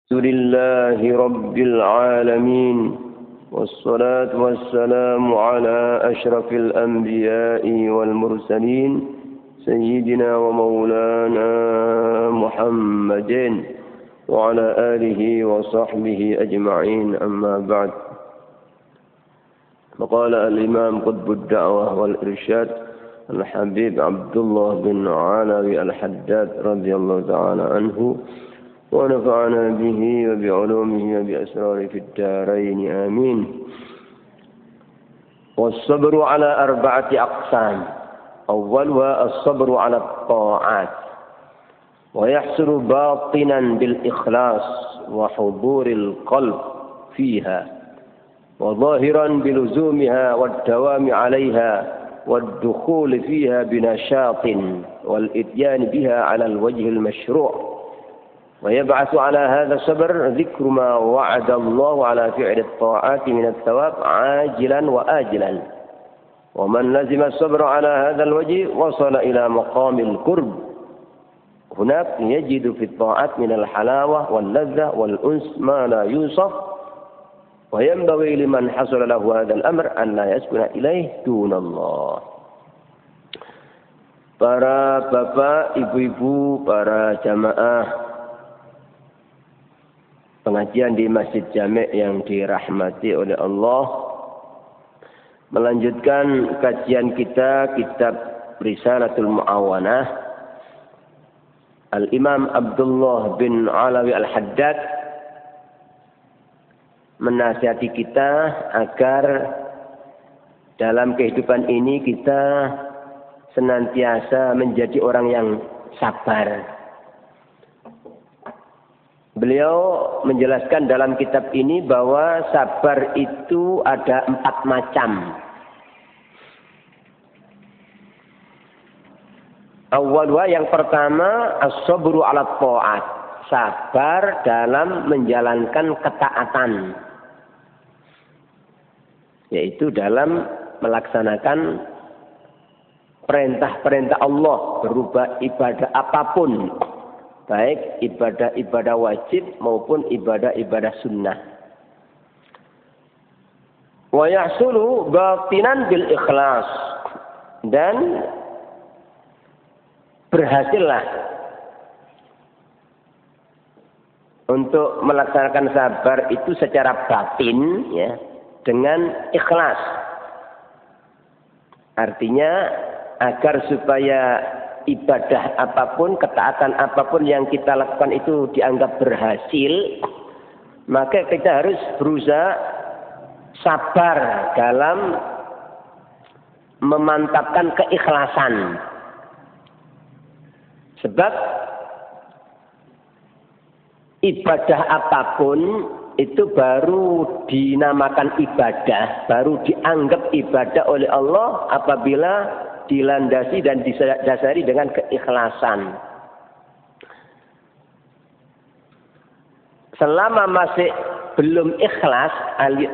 لله رب العالمين والصلاة والسلام على أشرف الأنبياء والمرسلين سيدنا ومولانا محمد وعلى آله وصحبه أجمعين أما بعد. فقال الإمام قطب الدعوة والإرشاد الحبيب عبد الله بن علوي الحداد رضي الله تعالى عنه ونفعنا به وبعلومه وبأسراره في الدارين آمين. والصبر على 4 أقسام. أولها الصبر على الطاعات ويحصل باطنا بالإخلاص وحضور القلب فيها، وظاهرا بلزومها والدوام عليها والدخول فيها بنشاط والإتيان بها على الوجه المشروع. ويبعث على هذا الصبر ذكر ما وعد الله على فعل الطاعات من الثواب عاجلا وآجلا. ومن لزم الصبر على هذا الوجه وصل إلى مقام القرب. هناك يجد في الطاعات من الحلاوة واللذة والأنس ما لا يوصف، وينبغي لمن حصل له هذا الأمر أن لا يسكن إليه دون الله. Para bapak, ibu-ibu, para jamaah pengajian di Masjid Jami' yang dirahmati oleh Allah, melanjutkan kajian kita kitab Risalatul Mu'awanah Al-Imam Abdullah bin Alawi Al-Haddad menasihati kita agar dalam kehidupan ini kita senantiasa menjadi orang yang sabar. Beliau menjelaskan dalam kitab ini bahwa sabar itu ada 4 macam. Awalnya yang pertama as-sabru 'ala ta'at, sabar dalam menjalankan ketaatan, yaitu dalam melaksanakan perintah-perintah Allah berupa ibadah apapun, baik ibadah-ibadah wajib maupun ibadah-ibadah sunnah. Wa yahsulu batinan bil ikhlas, dan berhasillah untuk melaksanakan sabar itu secara batin, ya, dengan ikhlas. Artinya agar supaya ibadah apapun, ketaatan apapun yang kita lakukan itu dianggap berhasil, maka kita harus berusaha sabar dalam memantapkan keikhlasan. Sebab ibadah apapun itu baru dinamakan ibadah, baru dianggap ibadah oleh Allah apabila dilandasi dan didasari dengan keikhlasan. Selama masih belum ikhlas,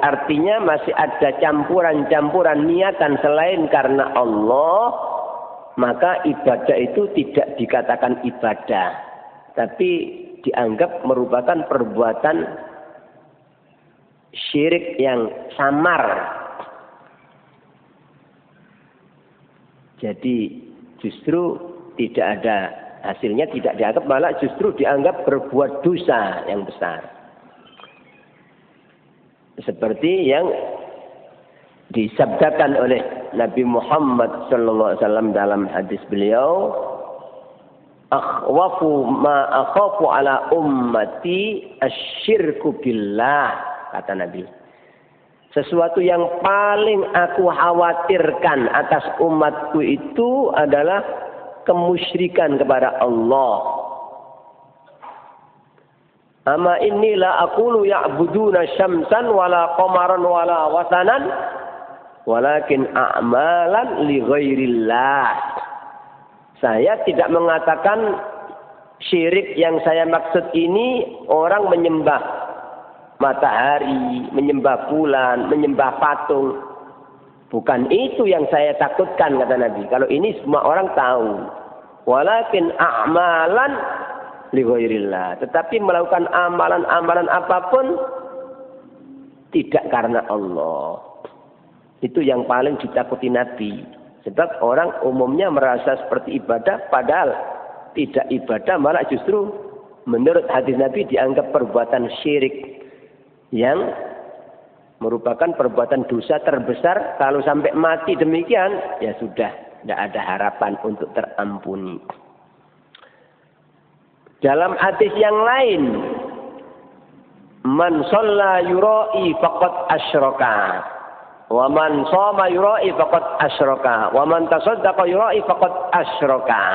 artinya masih ada campuran-campuran niatan selain karena Allah, maka ibadah itu tidak dikatakan ibadah, tapi dianggap merupakan perbuatan syirik yang samar. Jadi justru tidak ada hasilnya, tidak dianggap, malah justru dianggap berbuat dosa yang besar. Seperti yang disabdakan oleh Nabi Muhammad SAW dalam hadis beliau, akhwafu ma akhafu ala ummati asyirku billah, kata Nabi. Sesuatu yang paling aku khawatirkan atas umatku itu adalah kemusyrikan kepada Allah. Ama inni la aqulu ya'buduna syamsan wala qamaran wala wasanan walakin a'malan li ghairillah. Saya tidak mengatakan syirik yang saya maksud ini orang menyembah matahari, menyembah bulan, menyembah patung. Bukan itu yang saya takutkan, kata Nabi. Kalau ini semua orang tahu. Walakin a'malan li ghairillah. Tetapi melakukan amalan-amalan apapun tidak karena Allah. Itu yang paling ditakuti Nabi. Sebab orang umumnya merasa seperti ibadah, padahal tidak ibadah, malah justru menurut hadis Nabi dianggap perbuatan syirik yang merupakan perbuatan dosa terbesar. Kalau sampai mati demikian, ya sudah, tidak ada harapan untuk terampuni. Dalam hadis yang lain, man shalla yura'i faqad asyraka, wa man shoma yura'i faqad asyraka, wa man tasaddaqa yura'i faqad asyraka.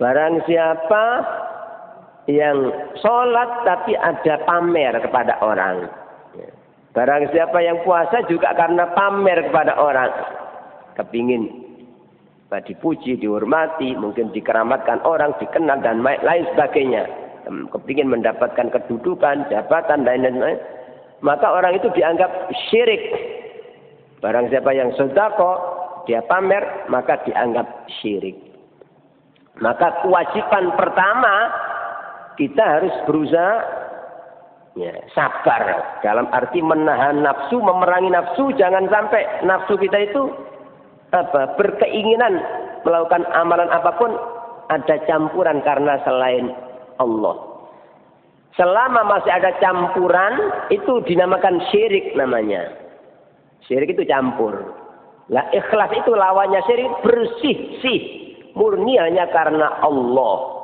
Barang siapa yang sholat tapi ada pamer kepada orang. Barang siapa yang puasa juga karena pamer kepada orang. Kepingin dipuji, dihormati, mungkin dikeramatkan orang, dikenal dan lain sebagainya. Kepingin mendapatkan kedudukan, jabatan, dan lain-lain. Maka orang itu dianggap syirik. Barang siapa yang sedekah, dia pamer, maka dianggap syirik. Maka kewajiban pertama, kita harus berusaha sabar. Dalam arti menahan nafsu, memerangi nafsu. Jangan sampai nafsu kita itu berkeinginan melakukan amalan apapun ada campuran karena selain Allah. Selama masih ada campuran, itu dinamakan syirik namanya. Syirik itu campur. Lah ikhlas itu lawannya syirik, bersih, murni hanya karena Allah.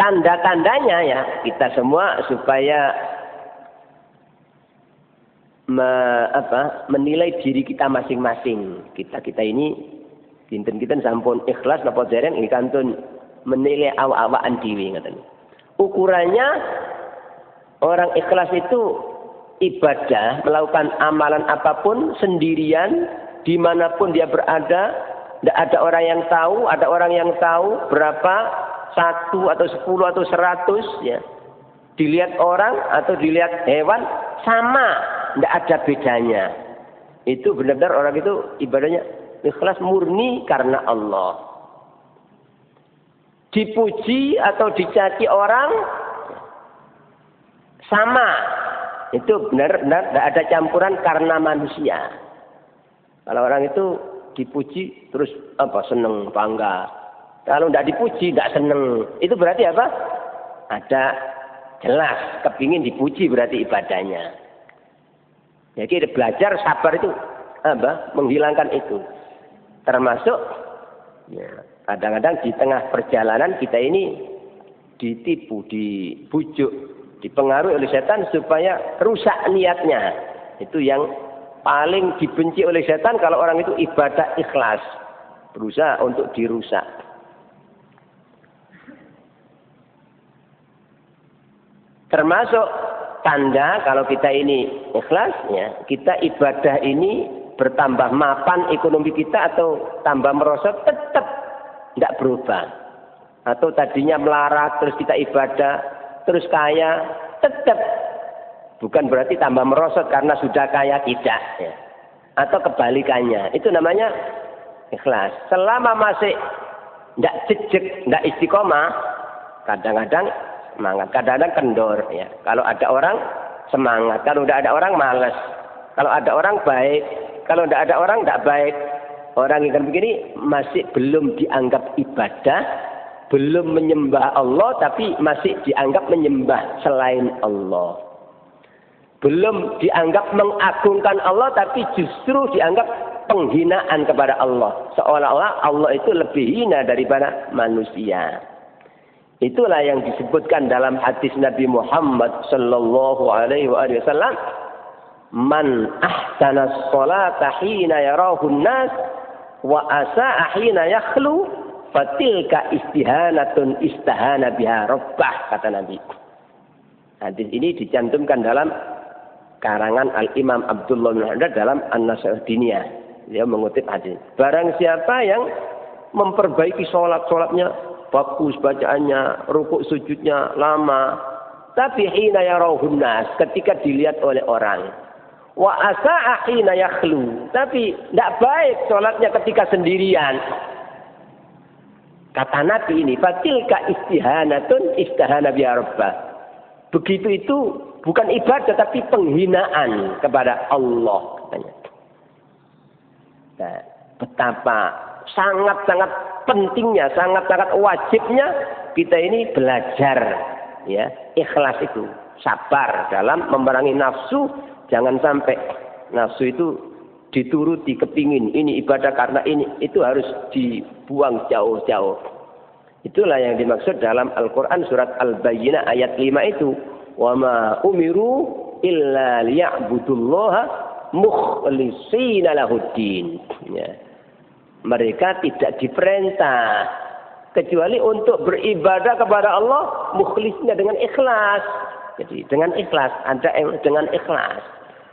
Tanda-tandanya ya kita semua supaya menilai diri kita masing-masing. Kita ini kinten-kinten sampun ikhlas napa dereng iki kantun menilai awak-awakan dhewe ngoten. Ukurannya orang ikhlas itu ibadah, melakukan amalan apapun sendirian dimanapun dia berada, tidak ada orang yang tahu, ada orang yang tahu berapa 1 atau 10 atau 100 ya. Dilihat orang atau dilihat hewan sama, tidak ada bedanya. Itu benar-benar orang itu ibadahnya ikhlas murni karena Allah. Dipuji atau dicaci orang sama. Itu benar-benar tidak ada campuran karena manusia. Kalau orang itu dipuji terus seneng, bangga. Kalau tidak dipuji tidak seneng. Itu berarti apa? Ada jelas kepingin dipuji berarti ibadahnya. Jadi belajar sabar itu menghilangkan itu. Termasuk kadang-kadang di tengah perjalanan kita ini ditipu, dibujuk, dipengaruhi oleh setan supaya rusak niatnya. Itu yang paling dibenci oleh setan kalau orang itu ibadah ikhlas. Berusaha untuk dirusak. Termasuk tanda kalau kita ini ikhlas, ya, kita ibadah ini bertambah mapan ekonomi kita atau tambah merosot, tetap tidak berubah. Atau tadinya melarat terus kita ibadah terus kaya, tetap bukan berarti tambah merosot karena sudah kaya, tidak. Ya. Atau kebalikannya, itu namanya ikhlas. Selama masih tidak jejak, tidak istiqomah, kadang-kadang semangat, kadang-kadang kendor. Ya. Kalau ada orang semangat, kalau tidak ada orang malas. Kalau ada orang baik, kalau tidak ada orang tidak baik. Orang yang begini masih belum dianggap ibadah, belum menyembah Allah, tapi masih dianggap menyembah selain Allah. Belum dianggap mengagungkan Allah, tapi justru dianggap penghinaan kepada Allah. Seolah-olah Allah itu lebih hina daripada manusia. Itulah yang disebutkan dalam hadis Nabi Muhammad sallallahu alaihi wasallam, man ahsana sholata hina yarahun nas wa asa'a hina yakhlu fatilka istihanatun istahana biha rabbah, kata Nabi. Hadis ini dicantumkan dalam karangan Al-Imam Abdullah bin Haddad dalam An-Nasihat Diniyah. Dia mengutip hadis. Barang siapa yang memperbaiki sholatnya bagus, bacaannya, rukuk sujudnya lama, tapi hina yarahun nas, ketika dilihat oleh orang, wa asa'a hina yakhlu, tapi tidak baik sholatnya ketika sendirian. Kata Nabi ini, fatilka istihanatun istihana biha rabbah. Begitu itu bukan ibadah tapi penghinaan kepada Allah katanya. Nah, betapa sangat-sangat pentingnya, sangat-sangat wajibnya kita ini belajar ya, ikhlas itu, sabar dalam memerangi nafsu, jangan sampai nafsu itu dituruti kepingin ini ibadah karena ini, itu harus dibuang jauh-jauh. Itulah yang dimaksud dalam Al-Qur'an surat Al-Bayyinah ayat 5 itu, wa ma umiru illa liya'budullaha mukhlishina lahuddin. Ya. Mereka tidak diperintah kecuali untuk beribadah kepada Allah mukhlisnya dengan ikhlas. Jadi dengan ikhlas, ada dengan ikhlas.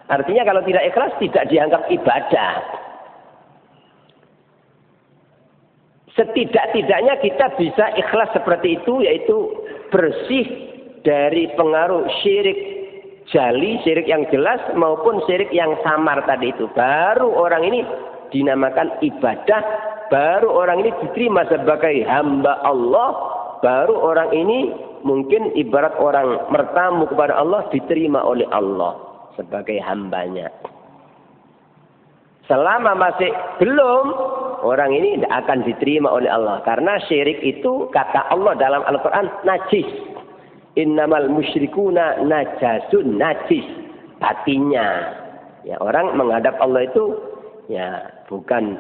Artinya kalau tidak ikhlas tidak dianggap ibadah. Setidak-tidaknya kita bisa ikhlas seperti itu, yaitu bersih dari pengaruh syirik jali, syirik yang jelas maupun syirik yang samar tadi itu. Baru orang ini dinamakan ibadah, baru orang ini diterima sebagai hamba Allah, baru orang ini mungkin ibarat orang bertamu kepada Allah diterima oleh Allah sebagai hambanya. Selama masih belum, orang ini tidak akan diterima oleh Allah. Karena syirik itu kata Allah dalam Al-Quran najis. Innamal musyrikuna najasun, najis batinnya. Ya, orang menghadap Allah itu ya bukan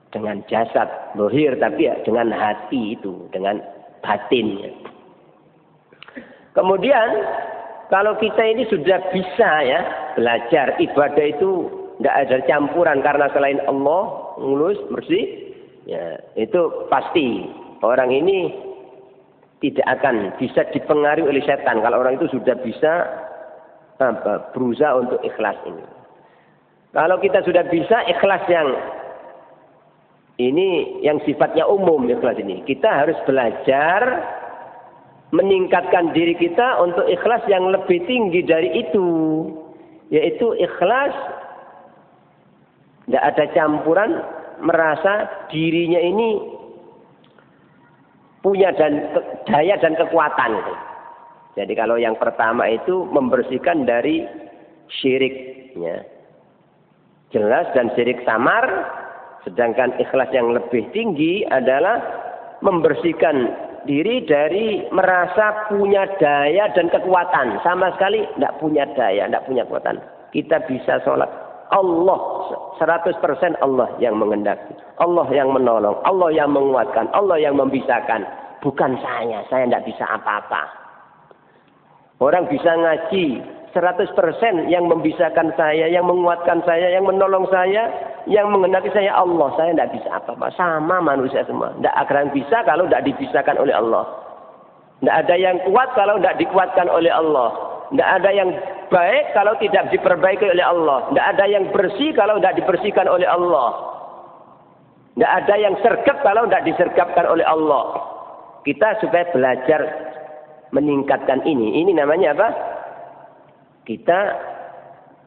dengan jasad lohir, tapi ya dengan hati itu, dengan batinnya. Kemudian kalau kita ini sudah bisa ya belajar ibadah itu tidak ada campuran karena selain Allah, mulus, bersih, ya itu pasti orang ini tidak akan bisa dipengaruhi oleh setan kalau orang itu sudah bisa berusaha untuk ikhlas ini. Kalau kita sudah bisa ikhlas yang ini yang sifatnya umum ikhlas ini, kita harus belajar meningkatkan diri kita untuk ikhlas yang lebih tinggi dari itu, yaitu ikhlas tidak ada campuran, merasa dirinya ini punya daya dan kekuatan. Jadi kalau yang pertama itu membersihkan dari syirik, ya. Jelas dan syirik samar, sedangkan ikhlas yang lebih tinggi adalah membersihkan diri dari merasa punya daya dan kekuatan. Sama sekali tidak punya daya, tidak punya kekuatan. Kita bisa sholat. Allah 100% Allah yang mengendaki, Allah yang menolong, Allah yang menguatkan, Allah yang membisahkan, bukan saya tidak bisa apa-apa. Orang bisa ngaji 100% yang membisahkan saya, yang menguatkan saya, yang menolong saya, yang mengendaki saya Allah, saya tidak bisa apa-apa. Sama manusia semua, tidak akan bisa kalau tidak dipisahkan oleh Allah. Tidak ada yang kuat kalau tidak dikuatkan oleh Allah. Tidak ada yang baik kalau tidak diperbaiki oleh Allah. Tidak ada yang bersih kalau tidak dibersihkan oleh Allah. Tidak ada yang sergap kalau tidak disergapkan oleh Allah. Kita supaya belajar meningkatkan ini. Ini namanya apa? Kita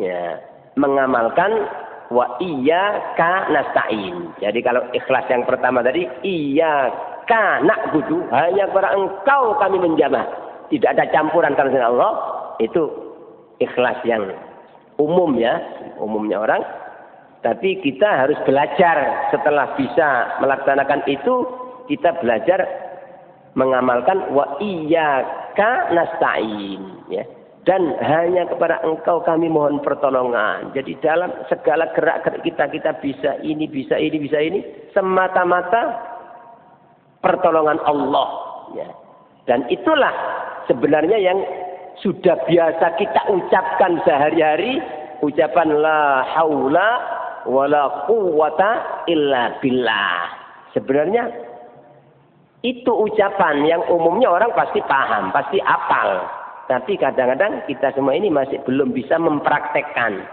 ya mengamalkan wa iyyaka nasta'in. Jadi kalau ikhlas yang pertama tadi, iyyaka na'budu, hanya kepada Engkau kami menjamah. Tidak ada campuran karena Allah. Itu ikhlas yang umum ya, umumnya orang. Tapi kita harus belajar setelah bisa melaksanakan itu, kita belajar mengamalkan wa iyyaka nasta'in ya. Dan hanya kepada Engkau kami mohon pertolongan. Jadi dalam segala gerak-gerik kita bisa ini, bisa ini, bisa ini, semata-mata pertolongan Allah ya. Dan itulah sebenarnya yang sudah biasa kita ucapkan sehari-hari, ucapan la haula wala quwwata illa billah. Sebenarnya itu ucapan yang umumnya orang pasti paham, pasti hafal. Tapi kadang-kadang kita semua ini masih belum bisa mempraktekkan.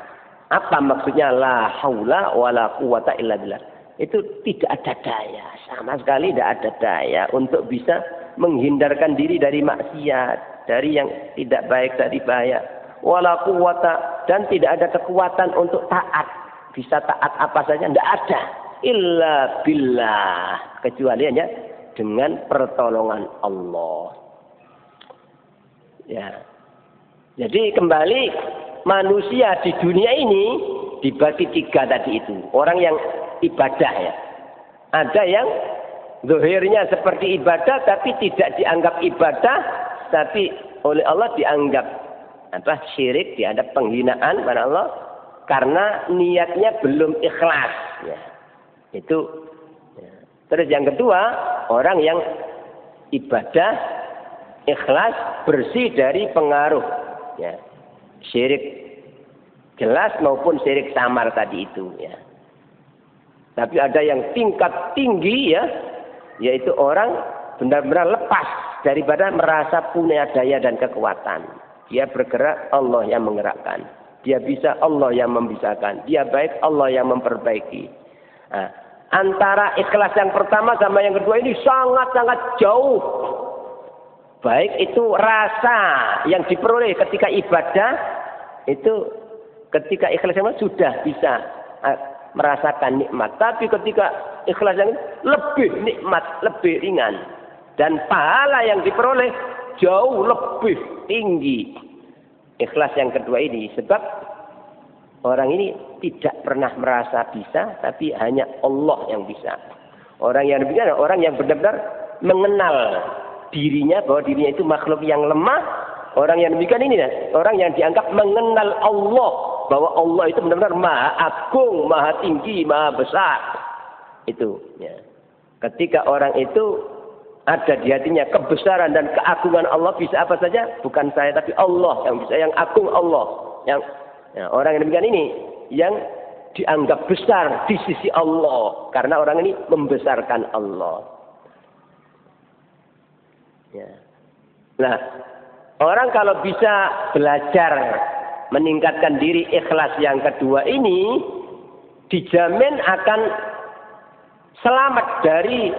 Apa maksudnya la haula wala quwwata illa billah? Itu tidak ada daya, sama sekali tidak ada daya untuk bisa menghindarkan diri dari maksiat, dari yang tidak baik, dari bahaya. Wala quwwata, dan tidak ada kekuatan untuk taat. Bisa taat apa saja, tidak ada. Illa billah. Kecuali hanya dengan pertolongan Allah. Ya. Jadi kembali manusia di dunia ini dibagi 3 tadi itu. Orang yang ibadah ya. Ada yang zahirnya seperti ibadah tapi tidak dianggap ibadah, tapi oleh Allah dianggap syirik, dianggap penghinaan pada Allah karena niatnya belum ikhlas. Ya. Itu. Ya. Terus yang kedua, orang yang ibadah ikhlas, bersih dari pengaruh ya, syirik jelas maupun syirik samar tadi itu ya. Tapi ada yang tingkat tinggi ya, yaitu orang benar-benar lepas daripada merasa punya daya dan kekuatan. Dia bergerak, Allah yang menggerakkan. Dia bisa, Allah yang membisakan. Dia baik, Allah yang memperbaiki. Nah, antara ikhlas yang pertama sama yang kedua ini sangat-sangat jauh. Baik itu rasa yang diperoleh ketika ibadah, itu ketika ikhlas yang sudah bisa merasakan nikmat. Tapi ketika ikhlas yang lebih nikmat, lebih ringan. Dan pahala yang diperoleh jauh lebih tinggi. Ikhlas yang kedua ini. Sebab orang ini tidak pernah merasa bisa, tapi hanya Allah yang bisa. Orang yang demikian, orang yang benar-benar mengenal dirinya, bahwa dirinya itu makhluk yang lemah. Orang yang demikian ini, orang yang dianggap mengenal Allah, bahwa Allah itu benar-benar maha agung, maha tinggi, maha besar. Itu. Ya. Ketika orang itu ada di hatinya kebesaran dan keagungan Allah, bisa apa saja, bukan saya tapi Allah yang bisa, yang agung Allah. Yang ya, orang yang demikian ini yang dianggap besar di sisi Allah, karena orang ini membesarkan Allah. Ya. Nah, orang kalau bisa belajar meningkatkan diri ikhlas yang kedua ini, dijamin akan selamat dari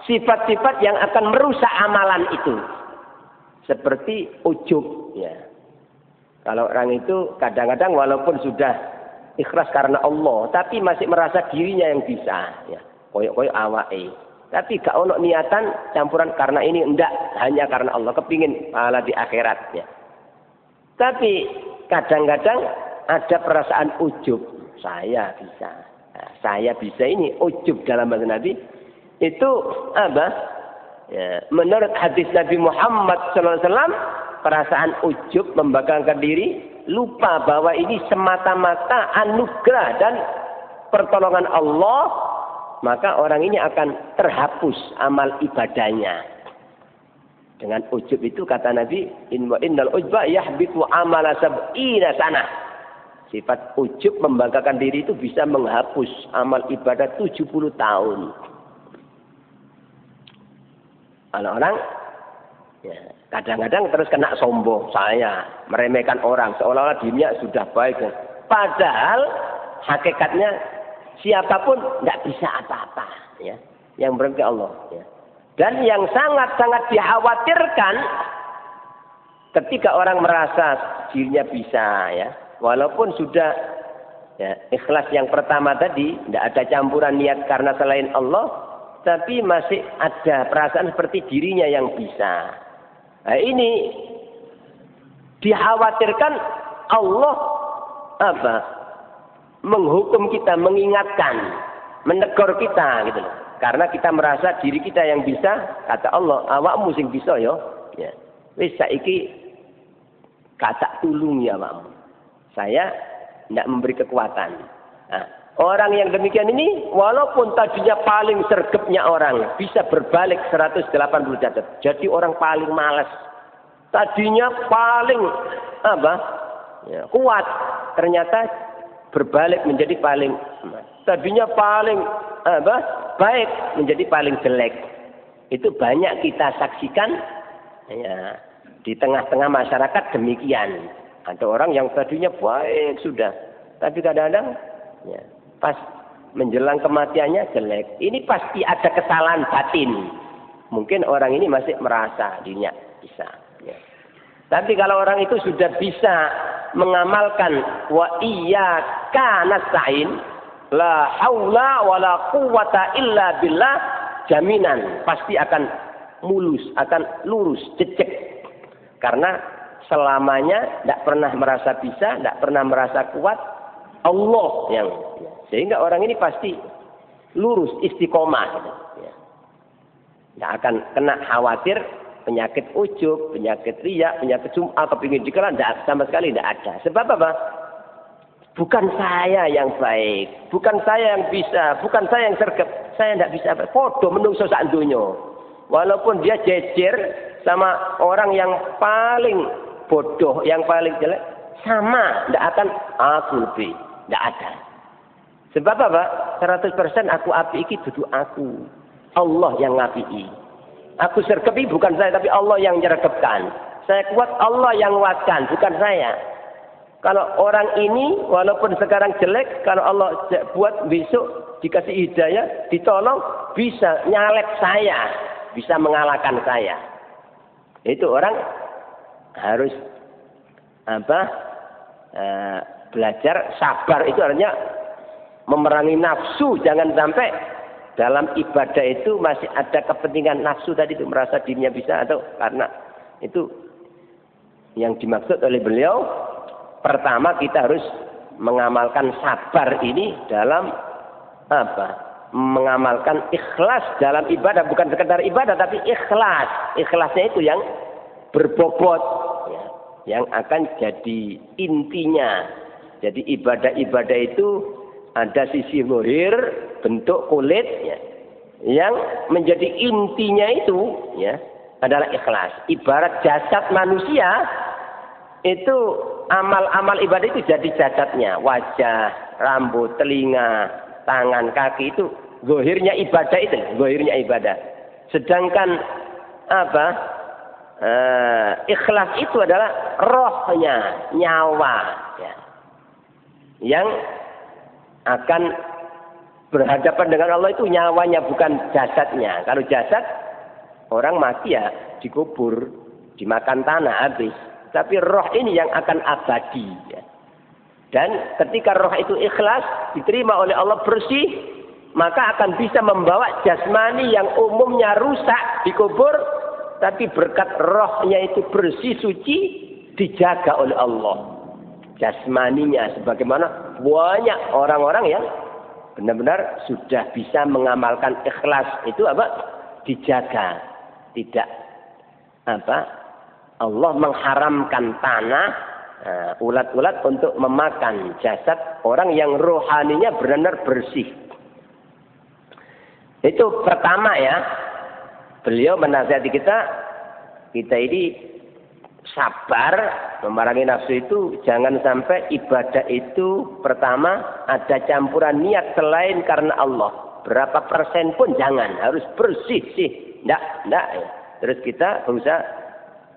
sifat-sifat yang akan merusak amalan itu. Seperti ujub. Ya. Kalau orang itu kadang-kadang walaupun sudah ikhlas karena Allah, tapi masih merasa dirinya yang bisa. Ya. Koyok-koyok awake. Tapi gak ono niatan campuran karena ini, enggak, hanya karena Allah kepingin pahala di akhirat ya. Tapi kadang-kadang ada perasaan ujub, saya bisa. Nah, saya bisa ini ujub dalam bahasa Nabi itu apa? Ya, menurut hadis Nabi Muhammad SAW, perasaan ujub membanggakan diri, lupa bahwa ini semata-mata anugerah dan pertolongan Allah. Maka orang ini akan terhapus amal ibadahnya. Dengan ujub itu kata Nabi, innal ujba yahbitu amala sab'ina sanah. Sifat ujub membanggakan diri itu bisa menghapus amal ibadah 70 tahun. Kalau orang ya, kadang-kadang terus kena sombong, saya meremehkan orang seolah-olah dirinya sudah baik. Padahal hakikatnya siapapun tidak bisa apa-apa, ya. Yang berarti Allah. Ya. Dan yang sangat-sangat dikhawatirkan ketika orang merasa dirinya bisa, ya, walaupun sudah ya, ikhlas yang pertama tadi, tidak ada campuran niat karena selain Allah, tapi masih ada perasaan seperti dirinya yang bisa. Nah, ini dikhawatirkan Allah menghukum kita, mengingatkan, menegur kita gitu loh. Karena kita merasa diri kita yang bisa, kata Allah, awakmu sing bisa ya. Ya. Wis saiki kata tulungi awakmu. Saya tidak memberi kekuatan. Nah, orang yang demikian ini walaupun tadinya paling sergapnya orang, bisa berbalik 180 derajat. Jadi orang paling malas. Tadinya paling ya, kuat, ternyata berbalik menjadi paling, tadinya paling baik menjadi paling jelek. Itu banyak kita saksikan ya, di tengah-tengah masyarakat demikian. Ada orang yang tadinya baik sudah, tapi kadang-kadang ya, pas menjelang kematiannya jelek. Ini pasti ada kesalahan batin. Mungkin orang ini masih merasa dirinya bisa. Ya. Tapi kalau orang itu sudah bisa mengamalkan wa iyyaka nasta'in, la haula wala quwwata illa billah, jaminan pasti akan mulus, akan lurus, jejak. Karena selamanya tidak pernah merasa bisa, tidak pernah merasa kuat, Allah yang. Sehingga orang ini pasti lurus, istiqomah. Tidak akan kena khawatir penyakit ujub, penyakit riya, penyakit sum'ah, kepingin dikelan, sama sekali tidak ada. Sebab apa? Bukan saya yang baik, bukan saya yang bisa, bukan saya yang sergap, saya tidak bisa. Podo menungso sak donya. Walaupun dia jejer sama orang yang paling bodoh, yang paling jelek, sama, tidak akan aku lebih, tidak ada. Sebab apa? 100% aku api iki duduk aku. Allah yang ngapi'i. Aku sergepi bukan saya, tapi Allah yang nyergepkan. Saya kuat, Allah yang nguatkan, bukan saya. Kalau orang ini, walaupun sekarang jelek, kalau Allah buat besok dikasih hidayah, ditolong, bisa nyalek saya, bisa mengalahkan saya. Itu orang harus belajar sabar. Itu artinya memerangi nafsu. Jangan sampai dalam ibadah itu masih ada kepentingan nafsu tadi itu, merasa dirinya bisa, atau karena itu yang dimaksud oleh beliau. Pertama kita harus mengamalkan sabar ini dalam mengamalkan ikhlas dalam ibadah, bukan sekedar ibadah tapi ikhlas. Ikhlasnya itu yang berbobot, ya, yang akan jadi intinya. Jadi ibadah-ibadah itu ada sisi zahir, bentuk kulit, ya, yang menjadi intinya itu, ya, adalah ikhlas. Ibarat jasad manusia itu, amal-amal ibadah itu jadi jasadnya, wajah, rambut, telinga, tangan, kaki, itu zahirnya ibadah, itu zahirnya ibadah. Sedangkan ikhlas itu adalah rohnya, nyawa, ya, yang akan berhadapan dengan Allah. Itu nyawanya, bukan jasadnya. Kalau jasad, orang mati ya dikubur, dimakan tanah, habis. Tapi roh ini yang akan abadi. Ya. Dan ketika roh itu ikhlas, diterima oleh Allah bersih, maka akan bisa membawa jasmani yang umumnya rusak dikubur, tapi berkat rohnya itu bersih, suci, dijaga oleh Allah. Jasmaninya, sebagaimana banyak orang-orang yang benar-benar sudah bisa mengamalkan ikhlas itu dijaga. Tidak Allah mengharamkan tanah, ulat-ulat untuk memakan jasad orang yang rohaninya benar-benar bersih. Itu pertama, ya. Beliau menasihati kita ini sabar memerangi nafsu itu. Jangan sampai ibadah itu pertama ada campuran niat selain karena Allah. Berapa persen pun jangan, harus bersih sih. Enggak. Terus kita berusaha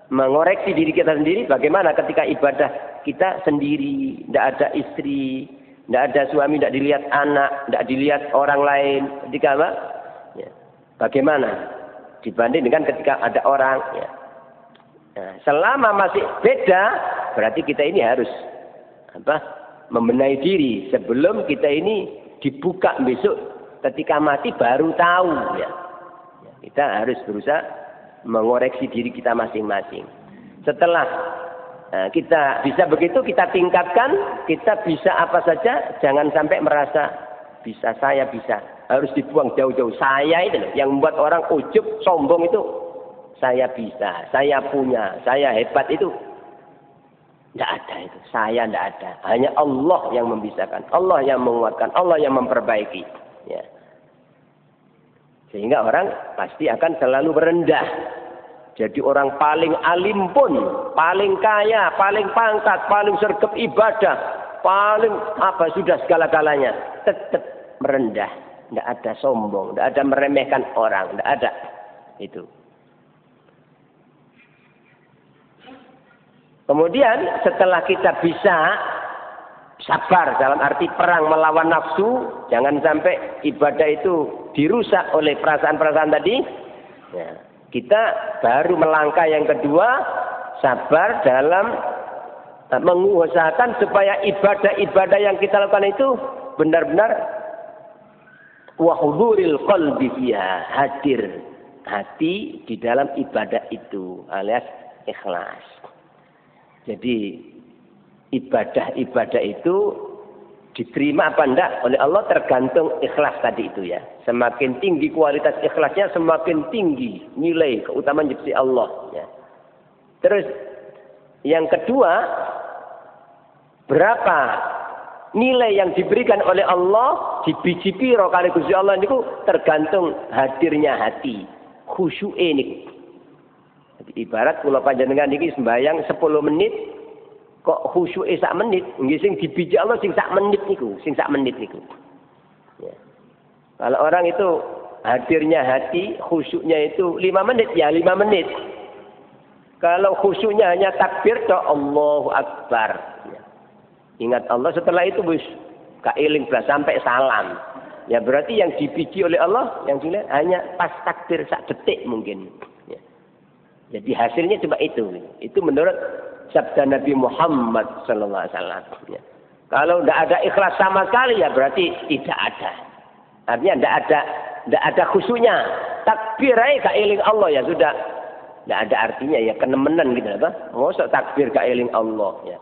mengoreksi diri kita sendiri, bagaimana ketika ibadah kita sendiri, tidak ada istri, tidak ada suami, tidak dilihat anak, tidak dilihat orang lain. Ketika ya, bagaimana dibanding dengan ketika ada orang, ya. Nah, selama masih beda, berarti kita ini harus membenahi diri sebelum kita ini dibuka besok ketika mati baru tahu, ya. Kita harus berusaha mengoreksi diri kita masing-masing. Setelah kita bisa begitu, kita tingkatkan, kita bisa apa saja, jangan sampai merasa bisa, saya bisa. Harus dibuang jauh-jauh. Saya itu loh, yang membuat orang ujub, sombong itu, saya bisa, saya punya, saya hebat itu. Tidak ada itu. Saya tidak ada. Hanya Allah yang membisahkan, Allah yang menguatkan, Allah yang memperbaiki. Ya. Sehingga orang pasti akan selalu merendah. Jadi orang paling alim pun, paling kaya, paling pangkat, paling sergap ibadah, paling sudah segala-galanya, tetap merendah. Tidak ada sombong, tidak ada meremehkan orang, tidak ada. Itu. Kemudian setelah kita bisa sabar dalam arti perang melawan nafsu, jangan sampai ibadah itu dirusak oleh perasaan-perasaan tadi. Ya, kita baru melangkah yang kedua, sabar dalam mengusahakan supaya ibadah-ibadah yang kita lakukan itu benar-benar wa huduril qalbi fiha, hadir hati di dalam ibadah itu alias ikhlas. Jadi ibadah-ibadah itu diterima apa enggak oleh Allah tergantung ikhlas tadi itu ya. Semakin tinggi kualitas ikhlasnya, semakin tinggi nilai keutamaan di Allah ya. Terus yang kedua, berapa nilai yang diberikan oleh Allah di biji piro kali Gusti Allah niku tergantung hadirnya hati, khusyuke niku. Ibarat kula panjenengan niki sembahyang 10 menit kok khusyuke sak menit, nggih sing dibiji Allah sing sak menit niku, Ya. Kalau orang itu hadirnya hati, khusyuknya itu 5 menit ya 5 menit. Kalau khusyuknya hanya takbir toh Allahu Akbar. Ya. Ingat Allah setelah itu wis kaeling blas sampai salam. Ya berarti yang dibiji oleh Allah yang dilihat hanya pas takbir sak detik mungkin. Ya. Jadi hasilnya cuma itu. Itu menurut sabda Nabi Muhammad sallallahu alaihi wasallam. Ya. Kalau tidak ada ikhlas sama sekali ya berarti tidak ada. Artinya tidak ada khusyuknya. Takbir aja kaeling Allah ya sudah. Tidak ada artinya ya kenemenan gitu apa? Mosok takbir kaeling Allah ya.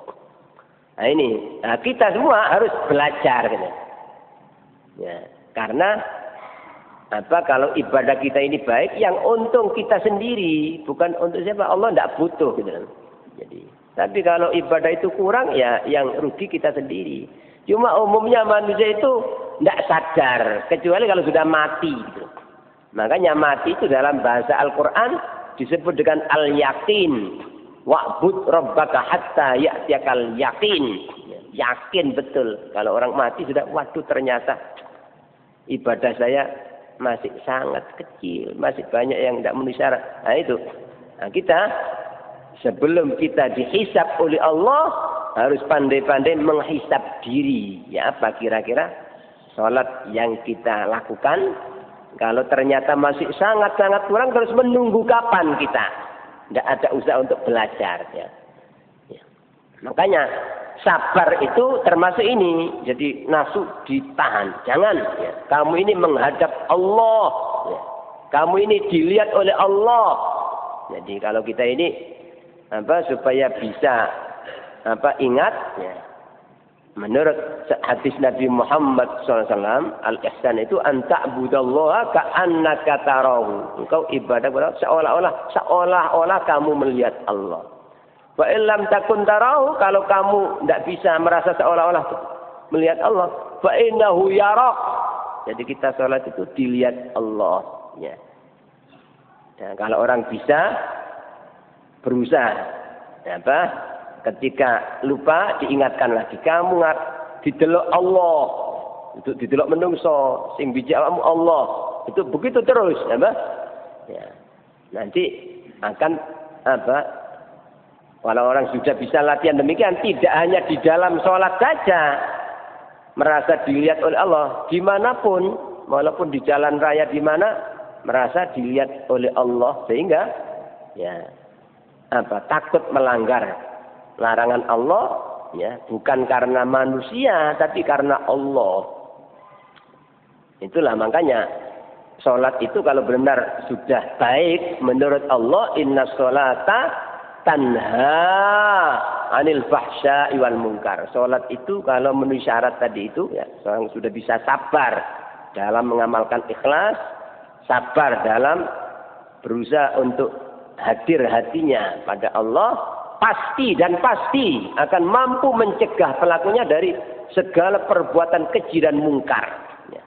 Nah ini, kita semua harus belajar gitu. Ya, karena apa kalau ibadah kita ini baik, yang untung kita sendiri, bukan untuk siapa? Allah tidak butuh gitu. Jadi, tapi kalau ibadah itu kurang ya yang rugi kita sendiri. Cuma umumnya manusia itu tidak sadar, kecuali kalau sudah mati gitu. Makanya mati itu dalam bahasa Al-Qur'an disebut dengan al-yakin. Wa'bud rabbaka hatta ya'tiyakal yakin. Yakin betul. Kalau orang mati sudah, waduh ternyata ibadah saya masih sangat kecil. Masih banyak yang tidak memenuhi syarat. Nah itu. Nah, kita sebelum kita dihisab oleh Allah harus pandai-pandai menghisab diri. Ya apa kira-kira sholat yang kita lakukan. Kalau ternyata masih sangat-sangat kurang, terus menunggu kapan kita. Tidak ada usaha untuk belajar. Ya. Ya. Makanya sabar itu termasuk ini. Jadi nafsu ditahan. Jangan. Ya. Kamu ini menghadap Allah. Ya. Kamu ini dilihat oleh Allah. Jadi kalau kita ini supaya bisa ingat. Ya. Menurut hadis Nabi Muhammad SAW, al-ihsan itu anta'budallaha ka'annaka tarahu. Engkau ibadah kepada seolah-olah kamu melihat Allah. Wa illam takun tarahu, kalau kamu tidak bisa merasa seolah-olah melihat Allah, fa innahu yarak. Jadi kita sholat itu dilihat Allah. Ya. Dan kalau orang bisa berusaha, ketika lupa diingatkan lagi, kamu didelok Allah, itu didelok menungso, sing biji awakmu Allah, itu begitu terus, ya. Nanti akan kalau orang sudah bisa latihan demikian, tidak hanya di dalam sholat saja merasa dilihat oleh Allah, dimanapun, walaupun di jalan raya di mana merasa dilihat oleh Allah, sehingga ya takut melanggar larangan Allah, ya, bukan karena manusia tapi karena Allah. Itulah makanya sholat itu kalau benar sudah baik menurut Allah, inna sholata tanha anil fahsya'i wal munkar. Sholat itu kalau memenuhi syarat tadi itu, ya, seorang sudah bisa sabar dalam mengamalkan ikhlas, sabar dalam berusaha untuk hadir hatinya pada Allah. Pasti akan mampu mencegah pelakunya dari segala perbuatan keji dan mungkar. Ya.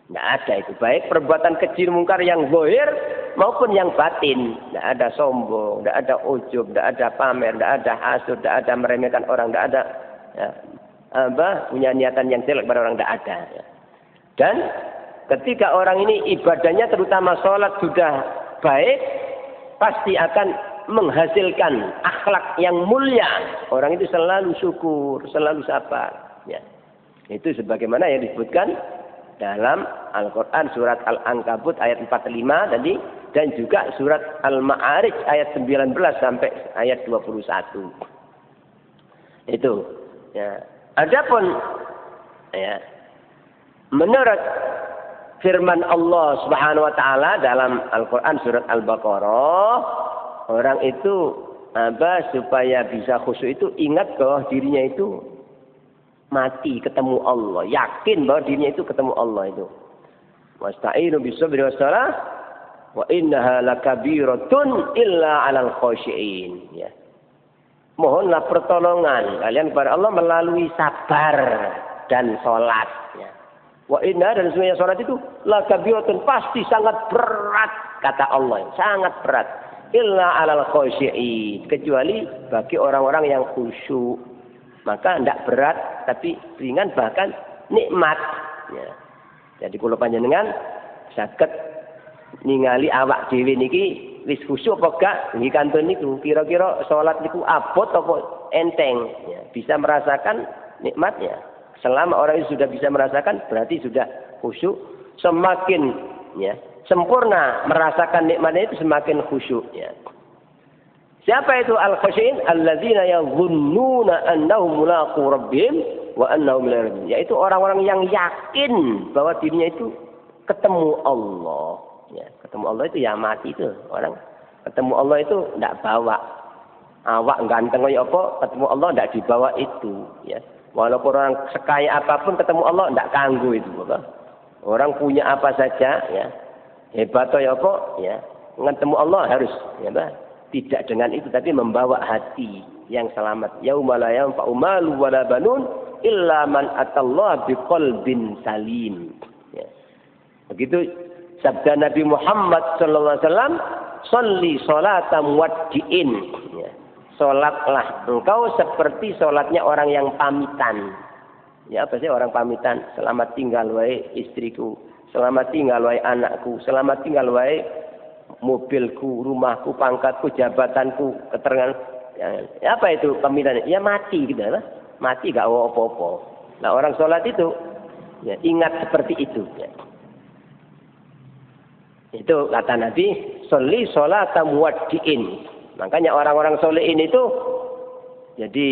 Tidak ada itu. Baik perbuatan keji dan mungkar yang zahir maupun yang batin. Tidak ada sombong, tidak ada ujub, tidak ada pamer, tidak ada hasud, tidak ada meremehkan orang, tidak ada punya niatan yang jelek pada orang, tidak ada. Ya. Dan ketika orang ini ibadahnya terutama sholat sudah baik, pasti akan menghasilkan akhlak yang mulia. Orang itu selalu syukur, selalu sabar. Ya. Itu sebagaimana yang disebutkan dalam Al-Quran surat Al-Ankabut ayat 45 tadi, dan juga surat Al-Ma'arij ayat 19 sampai ayat 21. Itu. Ya. Adapun ya, menurut firman Allah Subhanahu wa taala dalam Al-Qur'an surat Al-Baqarah, orang itu supaya bisa khusyuk itu ingat bahwa dirinya itu mati ketemu Allah, yakin bahwa dirinya itu ketemu Allah itu. Wasta'inu bis-sabri was-salah wa innaha lakabiratun illa 'alal khashi'in, ya. Mohonlah pertolongan kalian kepada Allah melalui sabar dan salat, ya. Wa inna, dan sebenarnya salat itu lakabiratun, pasti sangat berat kata Allah, sangat berat. Illa 'alal khashi'in, kecuali bagi orang-orang yang khusyuk. Maka tidak berat tapi ringan, bahkan nikmat, ya. Jadi kula panjenengan saged ningali awak dhewe niki wis khusyuk apa gak niki kantun niku, kira-kira salat niku abot apa enteng, ya. Bisa merasakan nikmatnya. Selama orang itu sudah bisa merasakan, berarti sudah khusyuk. Semakin, ya, sempurna merasakan nikmatnya itu semakin khusyuk, ya. Siapa itu al-khasyin? Alladzina yadhunnuna annahum mulaqu rabbihim wa annahum ilaihi raji'un. Yaitu orang-orang yang yakin bahwa dirinya itu ketemu Allah. Ya, ketemu Allah itu ya mati itu. Orang ketemu Allah itu tidak bawa awak ganteng kaya apa, ketemu Allah tidak dibawa itu, ya. Walaupun orang sekaya apapun ketemu Allah tidak kanggo itu, apa? Orang punya apa saja, ya. Hebat ya apa, ya. Ketemu Allah harus, ya, Pak. Tidak dengan itu, tapi membawa hati yang selamat. Yauma la yanfa'u malun wala banun illa man atallaha biqalbin salim. Ya. Begitu sabda Nabi Muhammad sallallahu alaihi wasallam, "Sholli sholatam waddi'in." Ya. Salatlah engkau seperti salatnya orang yang pamitan. Ya, apa sih orang pamitan? Selamat tinggal wahai istriku, selamat tinggal wahai anakku, selamat tinggal wahai mobilku, rumahku, pangkatku, jabatanku, keterangan. Ya, apa itu pamitan? Ya mati gitu, lah. Mati gak apa-apa. Nah, orang sholat itu, ya, ingat seperti itu. Ya. Itu kata Nabi, sholli sholatam waddi'in. Makanya orang-orang sholehin itu, jadi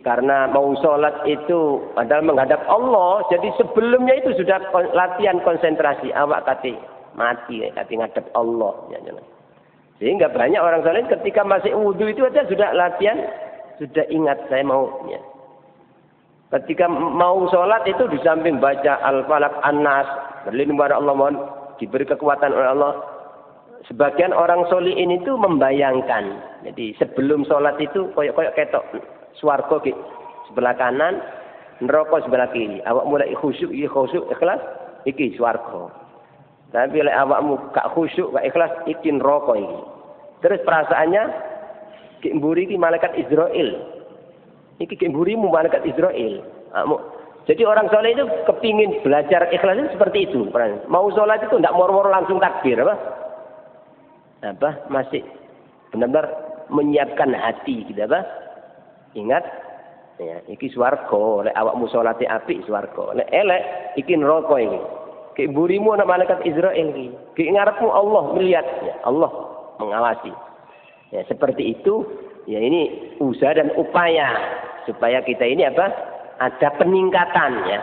karena mau sholat itu padahal menghadap Allah, jadi sebelumnya itu sudah latihan konsentrasi, awak kata mati, kata ngadep Allah, ya. Sehingga banyak orang saleh ketika masih wudhu itu aja sudah latihan, sudah ingat saya mau, ya. Ketika mau sholat itu di samping baca Al-Falaq, An-Nas, berlindung pada Allah, mohon diberi kekuatan oleh Allah. Sebagian orang solihin itu membayangkan, jadi sebelum sholat itu koyok-koyok ketok swarga sebelah kanan, neraka sebelah kiri. Awak mulai khusyuk, ikhlas, iki swarga. Tapi oleh awakmu gak khusyuk, gak ikhlas, iki neraka iki. Terus perasaannya ki mburi iki malaikat Israel. Iki ki mburimu malaikat Israel. Jadi orang soleh itu kepingin belajar ikhlas itu seperti itu. Mau sholat itu tidak moro-moro langsung takbir, apa? Masih benar-benar menyiapkan hati, gitu, apa? Ingat, ya, iki swarga, oleh awakmu sholate apik swarga, oleh elek iki neraka iki. Ki mburimu ana malaikat Israel iki. Ki ngarepmu Allah melihat, ya, Allah mengawasi. Ya, seperti itu, ya, ini usaha dan upaya supaya kita ini apa? Ada peningkatan, ya.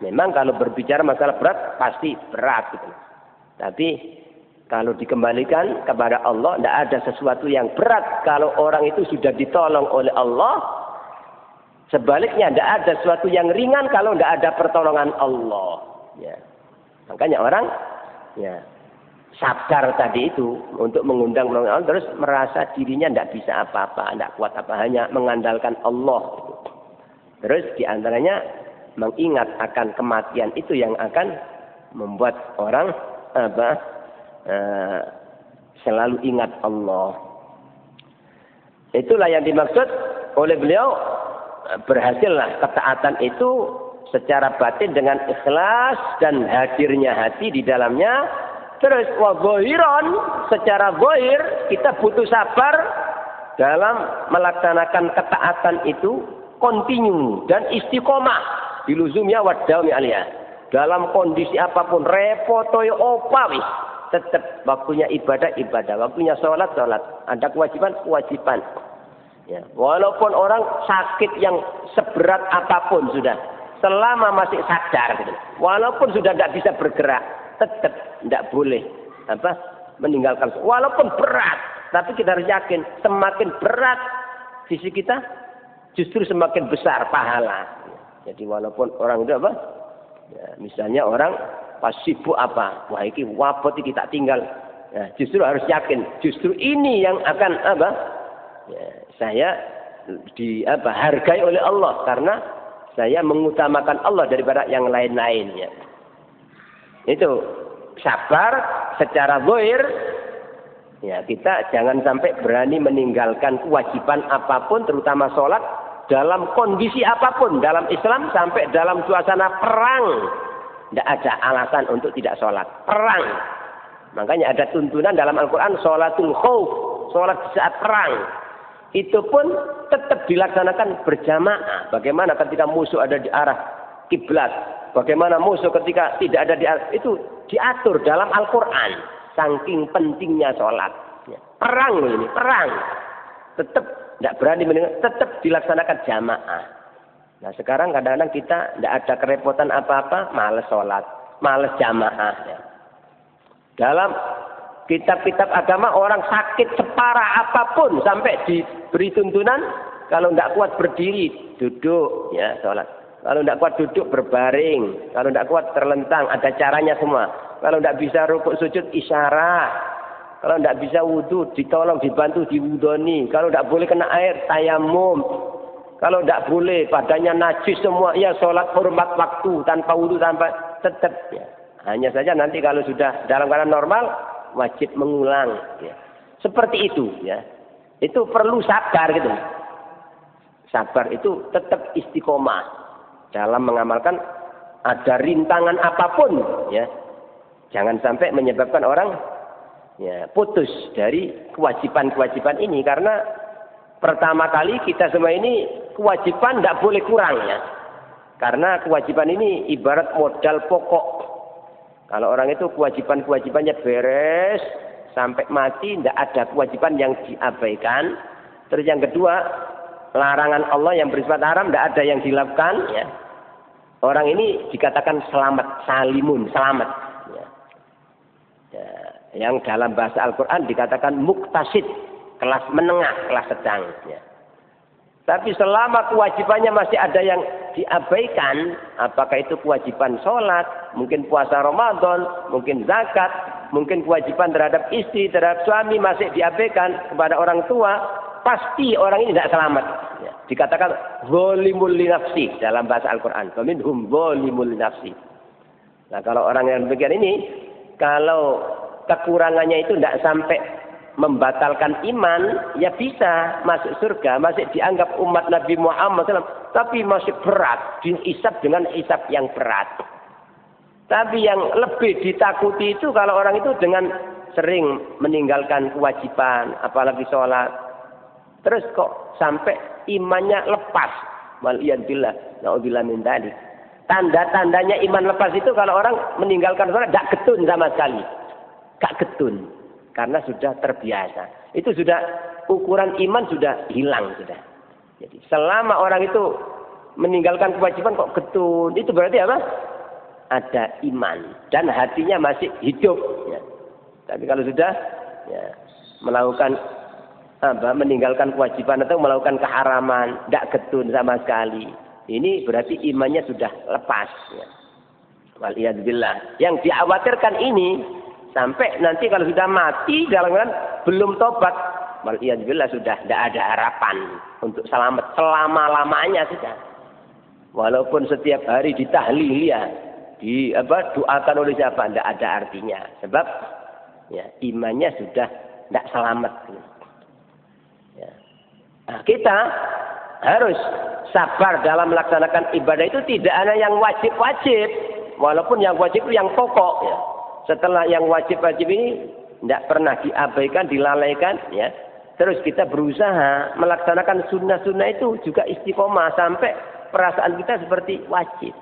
Memang kalau berbicara masalah berat pasti berat, gitu. Tapi kalau dikembalikan kepada Allah, tidak ada sesuatu yang berat kalau orang itu sudah ditolong oleh Allah. Sebaliknya, tidak ada sesuatu yang ringan kalau tidak ada pertolongan Allah. Ya. Makanya orang, ya, sabar tadi itu untuk mengundang Allah, terus merasa dirinya tidak bisa apa-apa, tidak kuat apa, hanya mengandalkan Allah. Terus diantaranya mengingat akan kematian itu yang akan membuat orang selalu ingat Allah. Itulah yang dimaksud oleh beliau, berhasillah ketaatan itu secara batin dengan ikhlas dan hadirnya hati di dalamnya. Terus wa zahiran, secara zahir kita butuh sabar dalam melaksanakan ketaatan itu, kontinu dan istiqomah diluzumnya wa dawmi aliyah. Dalam kondisi apapun, repot toyo opa wis, tetap waktunya ibadah, waktunya sholat. Ada kewajiban. Ya. Walaupun orang sakit yang seberat apapun sudah, selama masih sadar, gitu. Walaupun sudah tidak bisa bergerak, tetap tidak boleh meninggalkan. Walaupun berat, tapi kita harus yakin semakin berat visi kita, justru semakin besar pahala. Jadi walaupun orang itu ya, misalnya orang pas sibuk wah ini wabot kita tinggal. Nah, justru harus yakin, justru ini yang akan ya, saya hargai oleh Allah karena saya mengutamakan Allah daripada yang lain-lainnya. Itu sabar secara zahir. Ya, kita jangan sampai berani meninggalkan kewajiban apapun, terutama sholat dalam kondisi apapun dalam Islam sampai dalam suasana perang. Tidak ada alasan untuk tidak sholat. Perang. Makanya ada tuntunan dalam Al-Quran sholatul khauf, sholat di saat perang. Itu pun tetap dilaksanakan berjamaah. Bagaimana ketika musuh ada di arah kiblat? Bagaimana musuh ketika tidak ada di arah itu diatur dalam Al-Quran. Saking pentingnya sholat. Perang ini, perang. Tetap tidak berani mendengar, tetap dilaksanakan jamaah. Nah sekarang kadang-kadang kita tidak ada kerepotan apa-apa, males sholat, males jamaah. Ya. Dalam kitab-kitab agama orang sakit separah apapun sampai diberi tuntunan kalau tidak kuat berdiri duduk ya sholat, kalau tidak kuat duduk berbaring, kalau tidak kuat terlentang, ada caranya semua. Kalau tidak bisa rukuk sujud isyarat, kalau tidak bisa wudhu ditolong dibantu diwudoni, kalau tidak boleh kena air tayamum, kalau tidak boleh badannya najis semua ya sholat hormat waktu tanpa wudhu tanpa tetap ya. Hanya saja nanti kalau sudah dalam keadaan normal wajib mengulang. Ya. Seperti itu, ya. Itu perlu sabar gitu. Sabar itu tetap istiqomah dalam mengamalkan ada rintangan apapun, ya. Jangan sampai menyebabkan orang ya putus dari kewajiban-kewajiban ini karena pertama kali kita semua ini kewajiban tidak boleh kurang ya. Karena kewajiban ini ibarat modal pokok. Kalau orang itu kewajiban-kewajibannya beres sampai mati, tidak ada kewajiban yang diabaikan. Terus yang kedua, larangan Allah yang bersifat haram tidak ada yang dilakukan. Ya. Orang ini dikatakan selamat, salimun, selamat. Ya. Ya. Yang dalam bahasa Al-Quran dikatakan muktasid, kelas menengah, kelas sedang. Ya. Tapi selama kewajibannya masih ada yang diabaikan, apakah itu kewajiban sholat, mungkin puasa Ramadan, mungkin zakat, mungkin kewajiban terhadap istri, terhadap suami masih diabaikan kepada orang tua, pasti orang ini tidak selamat. Ya. Dikatakan zalimul li nafsi dalam bahasa Al-Quran. Faminhum zalimul li nafsi. Nah kalau orang yang demikian ini, kalau kekurangannya itu tidak sampai membatalkan iman, ya bisa masuk surga, masih dianggap umat Nabi Muhammad SAW, tapi masih berat, dihisab dengan hisab yang berat. Tapi yang lebih ditakuti itu kalau orang itu dengan sering meninggalkan kewajiban, apalagi sholat, terus kok sampai imannya lepas. Waliyadillah, na'udzubillah min dzalik. Tanda-tandanya iman lepas itu kalau orang meninggalkan sholat, tidak getun sama sekali. Gak getun. Karena sudah terbiasa. Itu sudah ukuran iman sudah hilang sudah. Jadi selama orang itu meninggalkan kewajiban kok getun, itu berarti apa? Ada iman dan hatinya masih hidup. Ya. Tapi kalau sudah ya, melakukan meninggalkan kewajiban atau melakukan keharaman, tidak getun sama sekali. Ini berarti imannya sudah lepas. Ya. Waliyadzubillah. Yang dikhawatirkan ini sampai nanti kalau sudah mati dalam keadaan belum tobat, waliyadzubillah sudah tidak ada harapan untuk selamat selama-lamanya sudah. Walaupun setiap hari ditahlil ya, doakan oleh siapa tidak ada artinya. Sebab ya imannya sudah tidak selamat. Ya. Nah, kita harus sabar dalam melaksanakan ibadah itu tidak hanya yang wajib-wajib, walaupun yang wajib itu yang pokok ya. Setelah yang wajib-wajib ini tidak pernah diabaikan, dilalaikan, ya. Terus kita berusaha melaksanakan sunnah-sunnah itu juga istiqomah sampai perasaan kita seperti wajib.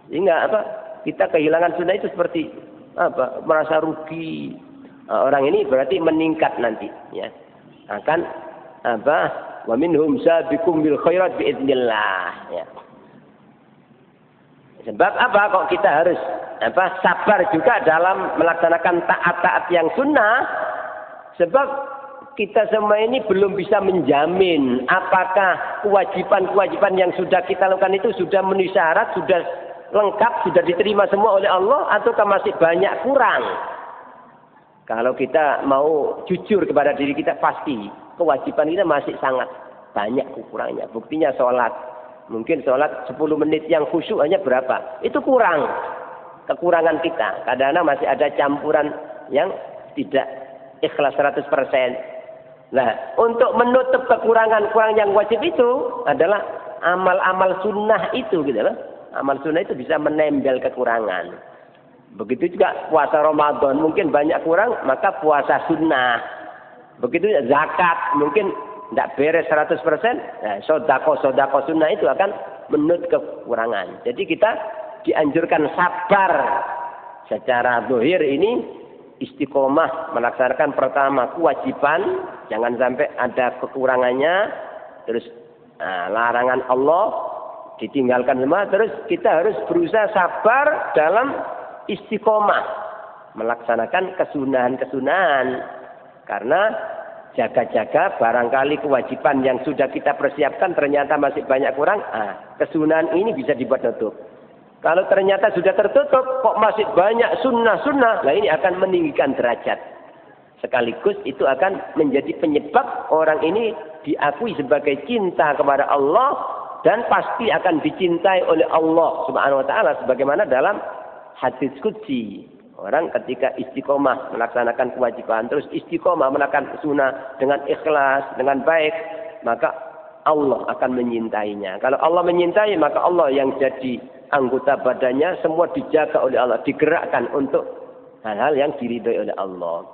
Sehingga kita kehilangan sunnah itu seperti merasa rugi. Orang ini berarti meningkat nanti, ya. Akan wa minhum sabiqum bil khairat biidznillah, ya. Sebab apa kok kita harus sabar juga dalam melaksanakan taat-taat yang sunnah. Sebab kita semua ini belum bisa menjamin apakah kewajiban-kewajiban yang sudah kita lakukan itu sudah memenuhi syarat, sudah lengkap, sudah diterima semua oleh Allah, ataukah masih banyak kurang. Kalau kita mau jujur kepada diri kita, pasti kewajiban kita masih sangat banyak kurangnya. Buktinya sholat. Mungkin sholat 10 menit yang khusyuk hanya berapa? Itu kurang. Kekurangan kita. Kadang-kadang masih ada campuran yang tidak ikhlas 100%. Nah, untuk menutup kekurangan-kekurangan yang wajib itu adalah amal-amal sunnah itu, gitu loh. Amal sunnah itu bisa menembel kekurangan. Begitu juga puasa Ramadan, mungkin banyak kurang, maka puasa sunnah. Begitu juga zakat, mungkin tidak beres 100%, nah, sodako sunnah itu akan menutup kekurangan. Jadi kita dianjurkan sabar secara zahir ini. Istiqomah melaksanakan pertama kewajiban, jangan sampai ada kekurangannya, terus larangan Allah ditinggalkan semua, terus kita harus berusaha sabar dalam istiqomah melaksanakan kesunahan-kesunahan, karena jaga-jaga barangkali kewajiban yang sudah kita persiapkan ternyata masih banyak kurang, kesunahan ini bisa dibuat tutup. Kalau ternyata sudah tertutup, kok masih banyak sunnah-sunnah, nah ini akan meninggikan derajat. Sekaligus itu akan menjadi penyebab orang ini diakui sebagai cinta kepada Allah, dan pasti akan dicintai oleh Allah Subhanahu wa Ta'ala. Sebagaimana dalam hadis qudsi, orang ketika istiqomah melaksanakan kewajiban, terus istiqomah melaksanakan sunnah dengan ikhlas, dengan baik, maka Allah akan menyintainya. Kalau Allah menyintai, maka Allah yang jadi anggota badannya semua dijaga oleh Allah, digerakkan untuk hal-hal yang diridhoi oleh Allah.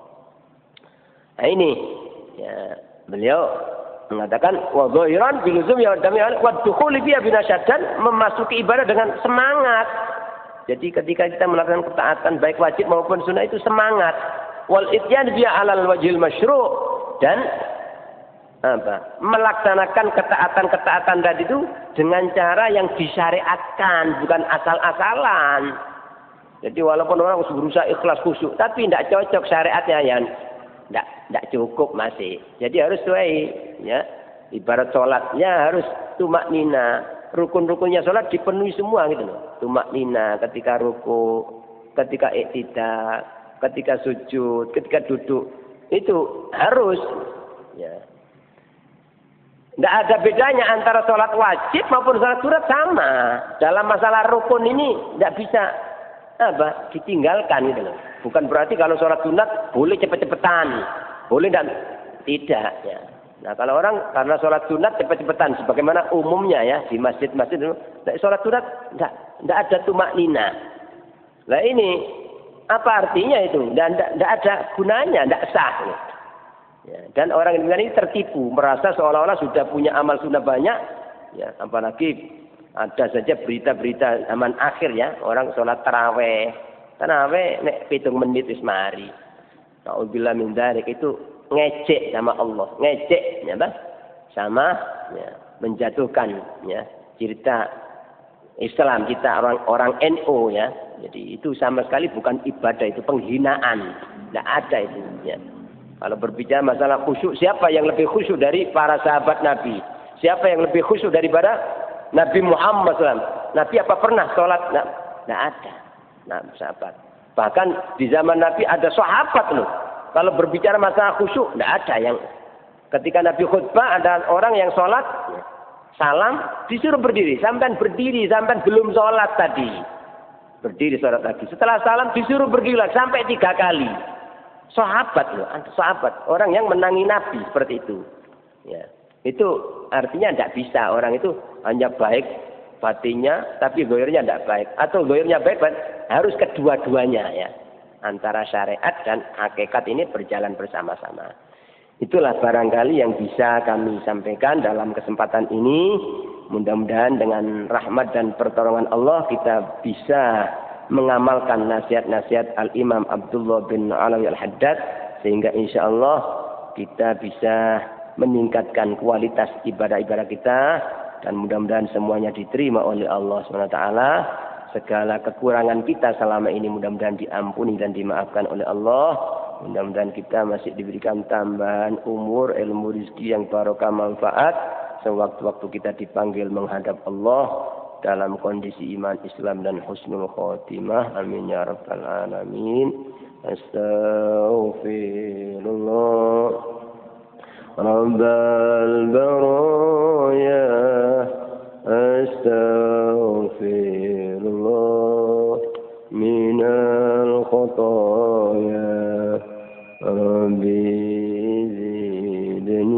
Nah ini ya, beliau mengatakan wa dhahiran biluzum ya dami'al wa dukhuli biya binasyadan, memasuki ibadah dengan semangat. Jadi ketika kita melakukan ketaatan baik wajib maupun sunnah itu semangat. Wal ityan biya alal wajhil masyru', dan melaksanakan ketaatan-ketaatan tadi itu dengan cara yang disyariatkan, bukan asal-asalan. Jadi walaupun orang berusaha ikhlas khusyuk, tapi tidak cocok syariatnya, yang tidak cukup masih. Jadi harus sesuai, ya. Ibarat sholatnya harus tumak nina, rukun-rukunnya sholat dipenuhi semua gitu loh. Tumak nina ketika ruku, ketika iktidal, ketika sujud, ketika duduk, itu harus, ya. Tidak ada bedanya antara sholat wajib maupun sholat sunat, sama. Dalam masalah rukun ini tidak bisa ditinggalkan gitu loh. Bukan berarti kalau sholat sunat boleh cepet-cepetan, boleh tidak. Ya. Nah kalau orang karena sholat sunat cepet-cepetan, sebagaimana umumnya ya di masjid-masjid itu, sholat sunat tidak ada tumak nina. Nah ini apa artinya itu? Tidak ada gunanya, tidak sah. Ya. Ya, dan orang Indonesia ini tertipu, merasa seolah-olah sudah punya amal sunnah banyak, ya, apalagi ada saja berita-berita zaman akhir ya, orang sholat taraweh nek 7 menit wis mari. Nauzubillah min dzalik, itu ngecek sama Allah, ngecek ya, sama ya, menjatuhkan ya cerita Islam kita, orang NU ya. Jadi itu sama sekali bukan ibadah, itu penghinaan, tidak ada itu ya. Kalau berbicara masalah khusyuk, siapa yang lebih khusyuk dari para sahabat Nabi? Siapa yang lebih khusyuk daripada Nabi Muhammad SAW? Nabi apa pernah sholat? Tidak ada. Nah, sahabat. Bahkan di zaman Nabi ada sahabat loh. Kalau berbicara masalah khusyuk, tidak ada yang. Ketika Nabi khutbah, ada orang yang sholat, salam, disuruh berdiri. Sampai berdiri, sampai belum sholat tadi. Berdiri sholat lagi. Setelah salam, disuruh berdiri lagi, sampai 3 kali. Sahabat loh, sahabat, orang yang menangi Nabi seperti itu. Ya, itu artinya tidak bisa, orang itu hanya baik batinnya, tapi zahirnya tidak baik, atau zahirnya baik, harus kedua-duanya ya. Antara syariat dan hakikat ini berjalan bersama-sama. Itulah barangkali yang bisa kami sampaikan dalam kesempatan ini. Mudah-mudahan dengan rahmat dan pertolongan Allah kita bisa mengamalkan nasihat-nasihat Al-Imam Abdullah bin Alawi Al-Haddad, sehingga insya Allah kita bisa meningkatkan kualitas ibadah-ibadah kita, dan mudah-mudahan semuanya diterima oleh Allah SWT. segala kekurangan kita selama ini mudah-mudahan diampuni dan dimaafkan oleh Allah. Mudah-mudahan kita masih diberikan tambahan umur, ilmu, rezeki yang barokah, manfaat sewaktu-waktu kita dipanggil menghadap Allah dalam kondisi iman, Islam dan husnul khotimah. Amin ya rabbal alamin. Astaghfirullah Rabbal baraya. Astaghfirullah minal khataya. Rabbi zidni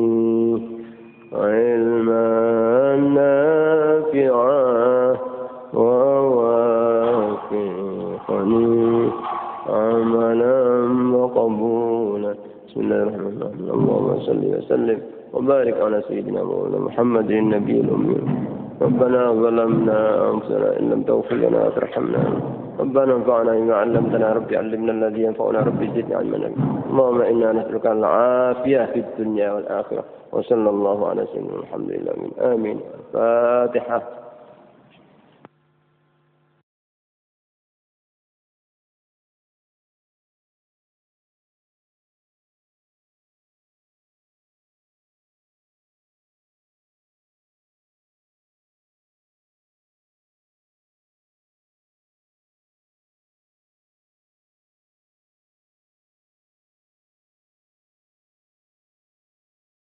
ilman nafi'ah wa wafiqni amalan maqbulan. Bismillahirrahmanirrahim. Allahumma salli wa sallim wa barik ala sayyidina Muhammadin nabiyil ummi. ربنا ظلمنا أنفسنا إن لم تغفر لنا وترحمنا ربنا انفعنا بما علمتنا رب علمنا الذي ينفعنا رب زدنا علما. اللهم إنا نسألك العافية في الدنيا والآخرة وصلى الله على سيدنا محمد. آمين. الفاتحة.